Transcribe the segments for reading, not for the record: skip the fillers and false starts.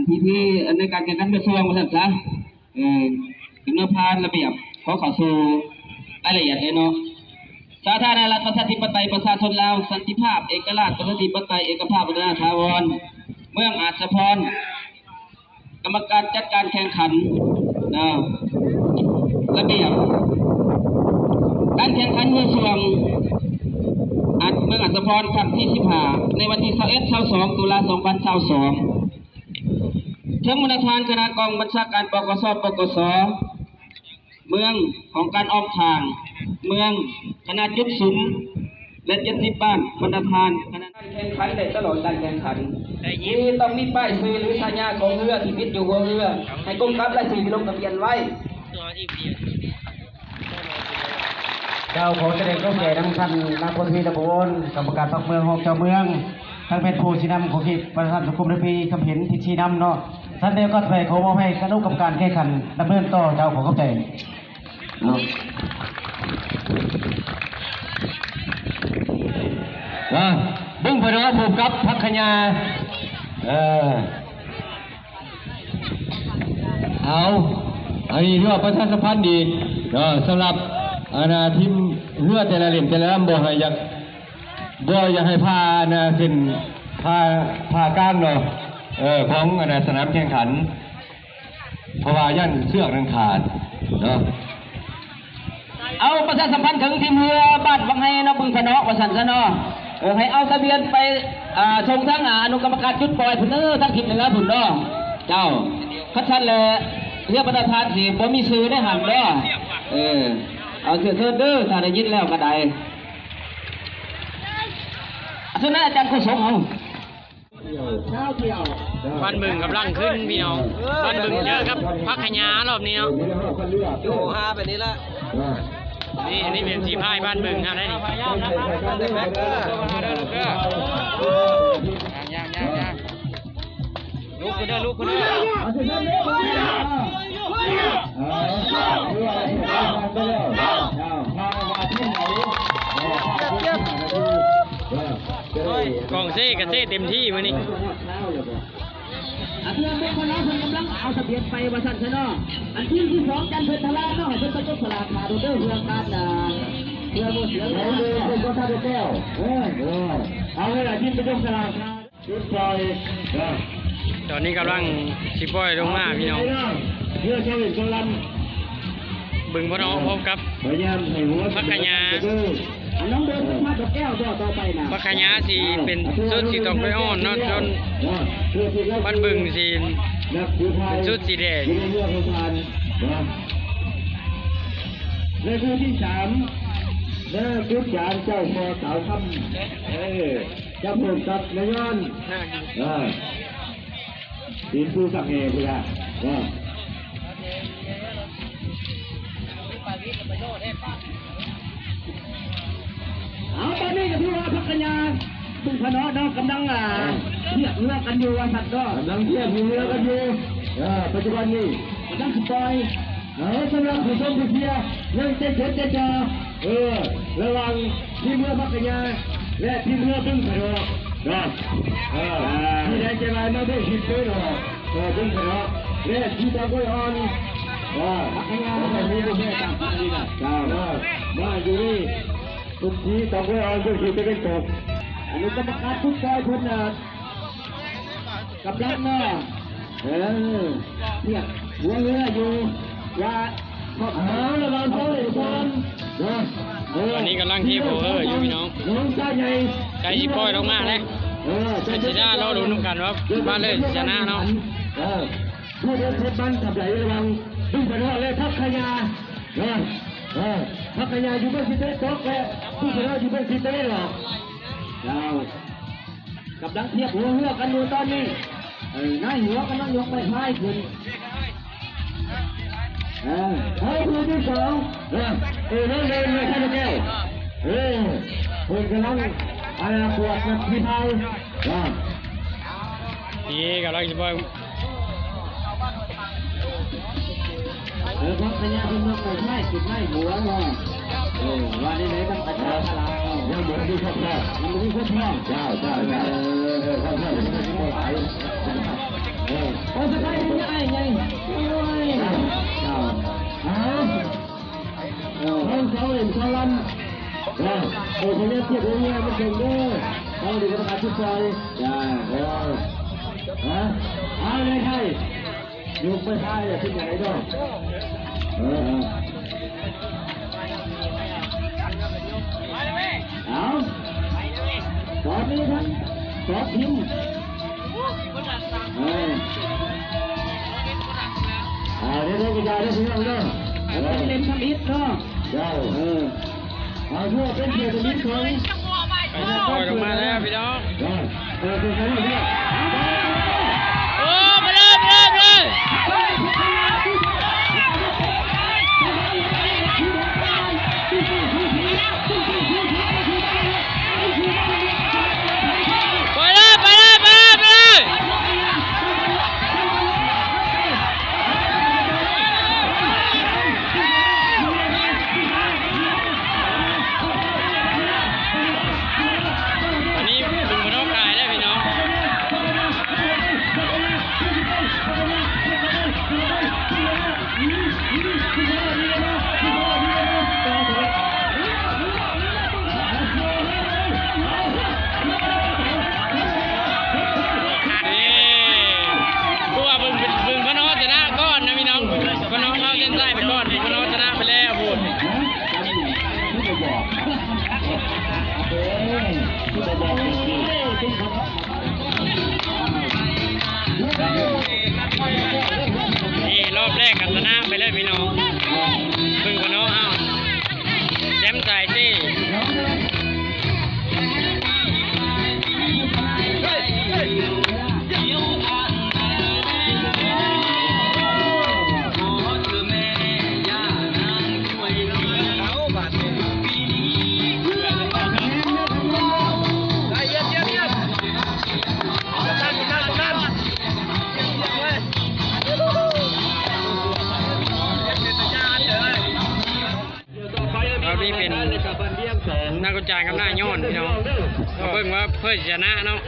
ที่ในการแข่งขันกระทรวงมาสั่งซะถึงเนื้อพานระเบียบขอสู่รายละเอียดเลยเนาะสาธารณรัฐประชาธิปไตยประชาชนลาวสันติภาพเอกราชประชาธิปไตยเอกภาพวัฒนถาวรเมืองอาจสะพรกรรมการจัดการแข่งขันระเบียบการแข่งขันเมืองสวงเมืองอัศพรครั้งที่15ในวันที่21-22 ตุลา 2022ถึงมูลฐานคณะกองบัญชาการปกส.ปกส.เมืองของการออมทางเมืองคณะจุดสุมและ70 บ้านบรรทานคณะแข่งขันได้ตลอดการแข่งขันที่ต้องมีป้ายชื่อหรือสัญญาของเรือที่ติดอยู่หัวเรือให้กรมกับและสิ่งที่ลงทะเบียนไว้เจ้าของแสดงก็แก่ทั้งท่านนายพลพีตะโกนกรรมการพรรคเมืองของเจ้าเมืองทั้งเป็นผู้ชี้นำของที่ประธานสังคมในปีคำเห็นที่ชี้นำเนาะท่านเดียวก็ไปขอมอบให้คณะกรรมการแข่งขันดำเนินต่อเจ้าของเข้าใจบึ้งพนอผูกกับพักขยาเอาอันนี้เรื่องประชาสัมพันธ์ดีสำหรับทีมเรือแต่ละเหลี่ยมแต่ละลำบ่อยากให้พาเส้นพาก้างเนาะของสนามแข่งขันเพราะว่าย่านเชือกนั้นขาดเนาะเอาประชาสัมพันธ์ถึงทีมเรือบ้านวังไห้นะบึงพนอประสันซะเนาะให้เอาทะเบียนไปส่งทั้งอนุกรรมการจุดปล่อยผุนทั้งทิศเหนือผุนเนาะเจ้าพัชชันเลยเรียกประธานสิบ่มีซื้อได้หันเนาะเอาเสื้อเด้อถ้าได้ยินแล้วก็ได้ส่วนนั้นอาจารย์กุศลเอาบ้านบึงกำลังขึ้นพี่น้องบ้านบึงเยอะครับพักขยารอบนี้เนาะอยู่5แบบนี้ละนี่อันนี้เป็นสีพายบ้านบึงครับได้นี่ย่างลูกคนเด้อกองเซ่กับเซ่เต็มที่วันนี้เพื่อนเป็นคนน้องคนกำลังเอาทะเบียนไปว่าสั่นซะเนาะอันที่2จันทร์เพิ่นทลาเนาะเพิ่นก็จะสลากมาดูเด้อเรื่องการเพื่อบ่เสียเงินเพิ่นก็ทำแก้วเอาเวลาที่ไปยกสลากมาจุดปล่อยตอนนี้กำลังสิปล่อยลงมาพี่น้องเพื่อเจ้าหญิงกำลังบึงพนอพบกับพักขยาพักขยาสีเป็นชุดสีตกไปอ่อนเนาะจนบ้านบึงสีเป็นชุดสีแดงในคู่ที่3เด้อจุดจานเจ้าพอสาวคำจะพูดกับนายย้อนทีมผู้สังเกตเลยเอาตอนนี้กับพี่ว่าพักกัญญาบึงพนอเนาะกำลังเทียบเรือกันอยู่ว่าสัตว์ก็กำลังเทียบเรือกันอยู่ปัจจุบันนี้กำลังสปอยสำหรับผู้ชมผู้เชียร์ยังเจ๊จ่าระวังทีมเรือพักกัญญาและทีมเรือบึงพนอที่ได้เจริญมาด้วยหินเตอร์บึงพนอและที่ตะกุยอ่อนพักกัญญาไม่มีเรื่องต่างๆนี่นะมาอยู่นี่ทุกทีต้องไว้เอาด้วยที่จะเป็นจบอันนี้กรรมการทุกฝ่ายคนกับลังเนาะเนี่ยหัวเรืออยู่ว่าระวังเขาเลยคนตอนนี้กำลังที่โบอยู่พี่น้องใจสิปล่อยลงมาเลยเป็นชนะเราดูนุ่มกันว่าบ้านเลยชนะเนาะผู้เดินเทบันขับไหลระวังดึงไปรอดเลยทับขยาพักยาอยู่บนสิเตตกแล้วผู้ชนะอยู่บนสิเตหรอกเรากำลังเทียบหัวเรือกันอยู่ตอนนี้นายหัวกำลังยกไปท้ายขึ้นคู่ที่2เล่นเลยท่านแก้วคุณกำลังปวดนักพิพายนี่กำลังจะไปพักยาเป็นนักไม้กินไม้หัวเนาะวันนี้เลยต้องอาจารย์พลังยังเหมือนที่ชอบยังเหมือนที่ชอบเจ้าข้าวข้าวยังไม่ได้หายโอ้ จะไปยังไงไงโอ้ยห้องเขาเห็นเขาลันโอ้คนนี้เทียบคนนี้มันเก่งด้วยเขาดีกับอาชีพซอยเอาเลยใช่ยุบไม่ใช่ที่ไหนด้วยเอาสอบนี้ครับสอบพิมพ์เดี๋ยวกระจายได้ทุกอย่างเลยเล่นทำอิฐเนาะเอาทั่วเป็นเพียงนิดเลย ไปปล่อยลงมาแล้วพี่น้องโอ้มาเลยนี่รอบแรกกันชนะไปเลยพี่น้องพึ่งพน้องเอาแชมป์ใจที่นี่เป็นนักกุญแจกับหน้าย้อนพี่น้องเราเพิ่งว่าเพื่อชนะเนาะ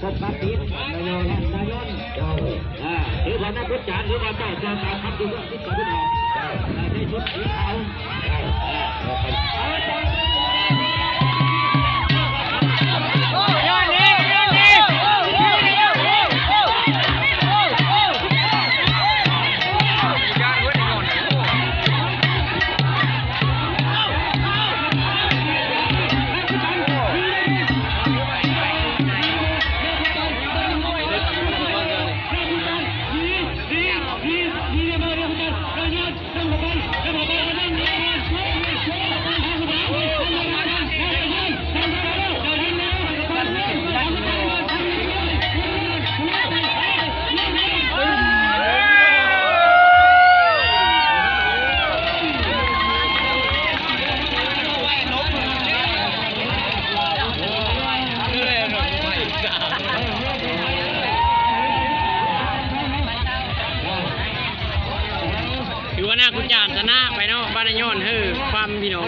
พบกับทีมนายนถือว่านักพุทธจารย์หรือว่าเจ้าเจ้าตามคำดูว่าพุทธพุทธในชุดสีขาวถือว่าหน้ากุญแจชนะไปเนาะบ้านย้อนความพี่น้อง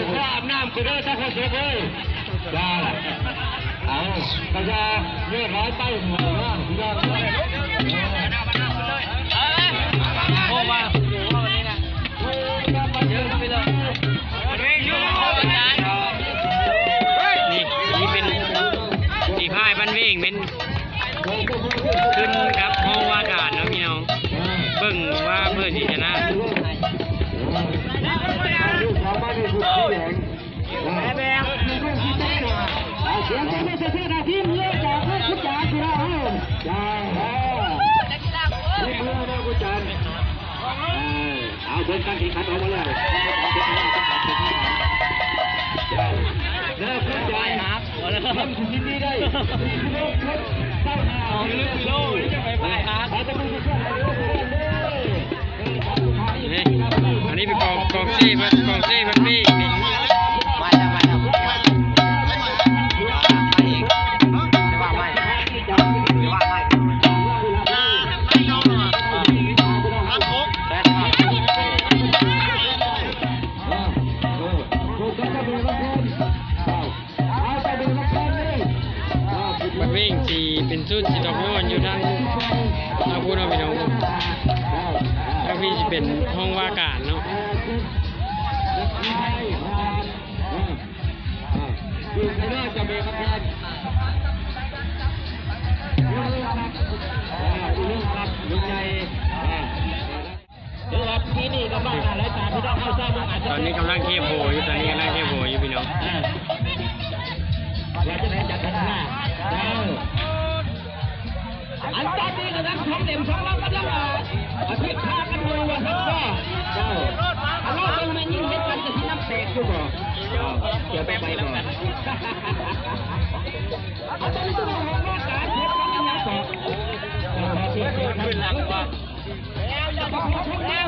น้ำคือได้ถ้าคนเสียเลยจ้าเอากระจายเลือดร้อยใต้หัวนะพี่น้องโอ้มาอยู่ว่าวันนี้นะเยอะไปเลยนี่เป็นสีพายบ้านเวงเป็นขึ้นครับห้องว่าการแล้วพี่น้องเบิ่งว่าเพื่อที่ชนะเอาเดินการแข่งขันออกมาแล้วแล้วเข้าใจครับทำสิ่งนี้ได้เอาเรื่องโลกจะไปไปครับอันนี้เป็นกองซี่มันนี่ สุดสิตกย้อนอยู่ทางเอาพูดเอาพี่น้องทางพี่จะเป็นห้องว่าการเนาะอยู่ในหน้าจะมีครับท่านลุงใหญ่เดี๋ยวครับที่นี่ก็บ้านอะไรตาพี่น้องเข้าทราบว่าอาจจะ ตอนนี้กำลังเทโบอยู่ตอนนี้กำลังเทโบอยู่พี่น้อง ว่าจะไหนจัดกันหน้าอันตอนนี้กำลังท้องเต็มท้องรับกำลังอาทิตย์พากันดูว่าครับก็อันนี้เป็นมันยิ่งเล็กกันจะที่น้ำแตกอยู่บ่เดี๋ยวไปก่อนเอาตอนนี้ต้องมองว่าการเทปกันยังต่อขึ้นหลังว่าแล้วจะบอกแล้ว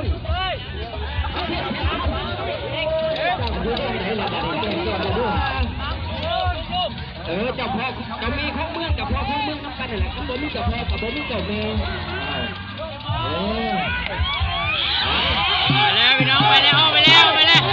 เจ้าพ่อจะมีข้องเมืองกับพ่อข้องเมืองน้ำกันนี่แหละข้างบนนี่เจ้าพ่อกับผมนี่เจ้าแม่ไปแล้วพี่น้องไปแล้วไปแล้วไปแล้ว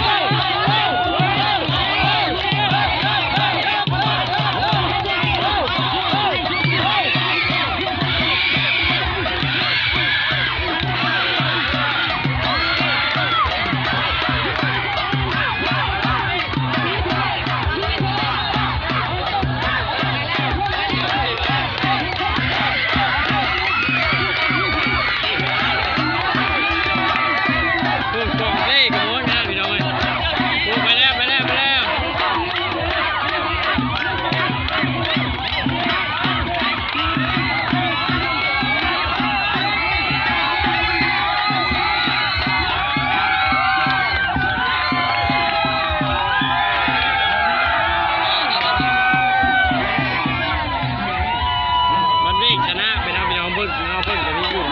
ชนะไปแล้วพี่น้องเพิ่งเอาเพิ่งจะมีอยู่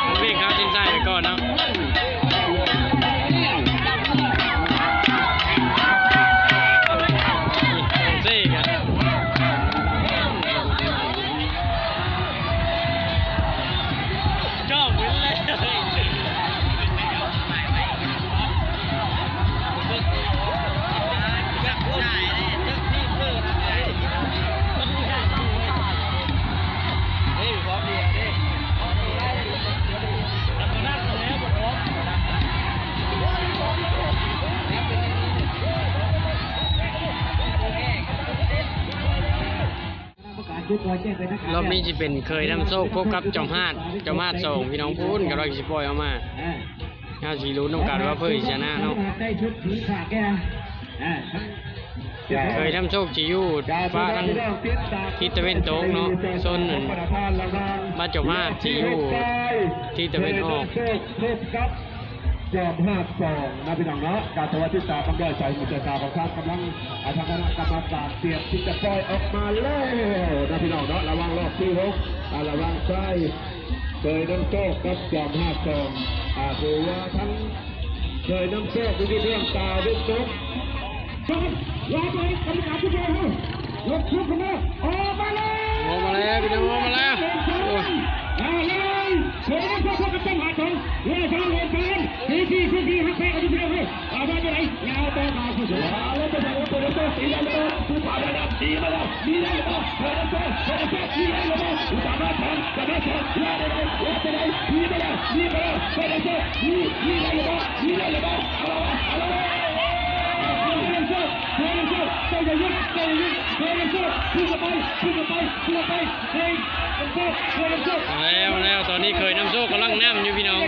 มันวิ่งเข้าทิ้งใส่ไปก่อนเนาะซี่กันชอบเหมือนเลยรอบนี้จะเป็นเคยน้ำโซ่พบกับจอมฮาดส่งพี่น้องพูนกับเราสิปล่อยเอามาถ้าสีรู้ต้องการว่าเพื่อชนะเนาะเคยทำโชคจียูฟ้ากันที่ตะเวนตกเนาะโซนหนึ่งมาจอมฮาดจียูที่ตะเวนออกจอมห้าสองนะพี่น้องเนาะการตัวที่ตาต้องได้ใจมุจตาของท่านกำลังทางคณะกรรมการเตรียมที่จะปล่อยออกมาแล้วนะพี่น้องเนาะระวังรอบที่6ระวังใส่เคยน้ำโชคกับจอมห้าสองถือว่าทั้งเคยน้ำโชคที่เรื่องตาด้วยตกจบรอไปกรรมการผู้ชมยกชุดขึ้นมาออกมาเลยออกมาแล้วพี่น้องออกมาแล้วเฮ้ยเฮ้ยพวกกันต้องหาทองเฮ้ยฟังเฮ้ยฟังที่ฮักแพ้กันที่เดียวเฮ้ยเอาไปไหนยาวต่อมาผู้ชมแล้วจะบอกว่าตัวนี้ตีได้เลยผู้ผ่านได้ตีมาแล้วตีได้เลยเฮ้ยตีได้เลยผู้สามารถทำลาได้เลยตีได้ตีไปแล้วเฮ้ยตีได้เลยเอาละแล้วตอนนี้เคยน้ำโซ่กำลังน้ำอยู่พี่น้องเ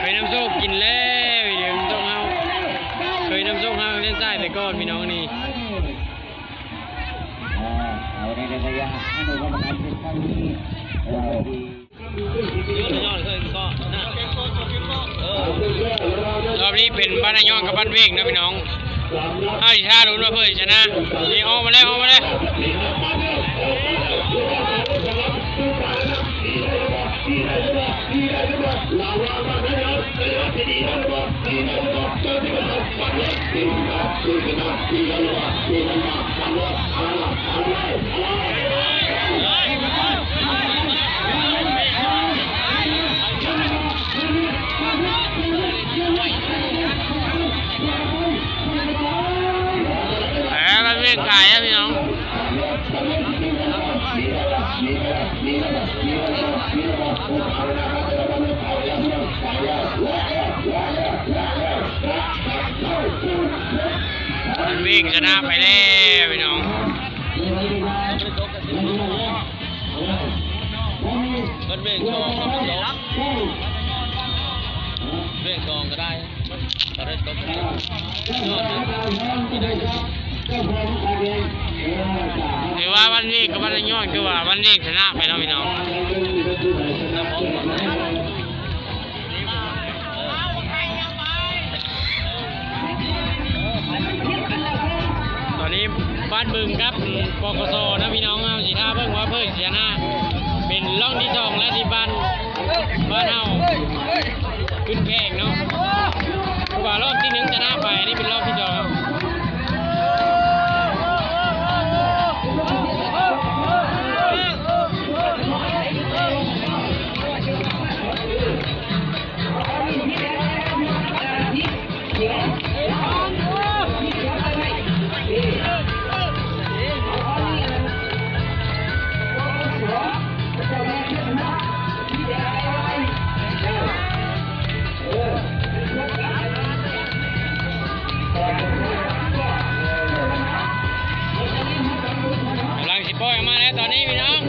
คยน้ำโซ่กินแล้วเดี๋ยวต้องเอาเคยน้ำโซ่ห้างเล่นไส้ไปก่อนพี่น้องนี่เอาในระยะให้ดูว่ามันเป็นข้อนี้รอบนี้เป็นบ้านนายองกับบ้านเวกนะพี่น้องถ้าอีกท่ารู้ว่าเพื่อชนะนี่ออกมาแล้ว มันวิ่งชนะไปแล้วพี่น้อง มันเบ่งกองมันลบเบ่งกองก็ได้ก็ได้ตกยอดที่ได้ หรือว่าวันนี้กับวันย้อนคือว่าวันนี้ชนะไปแล้วพี่น้องตอนนี้บ้านบึงครับปกสนะพี่น้องเอาสีท่าเบิ่งว่าเพิ่งชนะเป็นร่องที่สองและที่บ้านเฮาขึ้นแข่งเนาะคือว่ารอบที่หนึ่งชนะไปนี่เป็นรอบที่สองกำลังสิบโป้ยออกมาแล้วตอนนี้พี่น้อง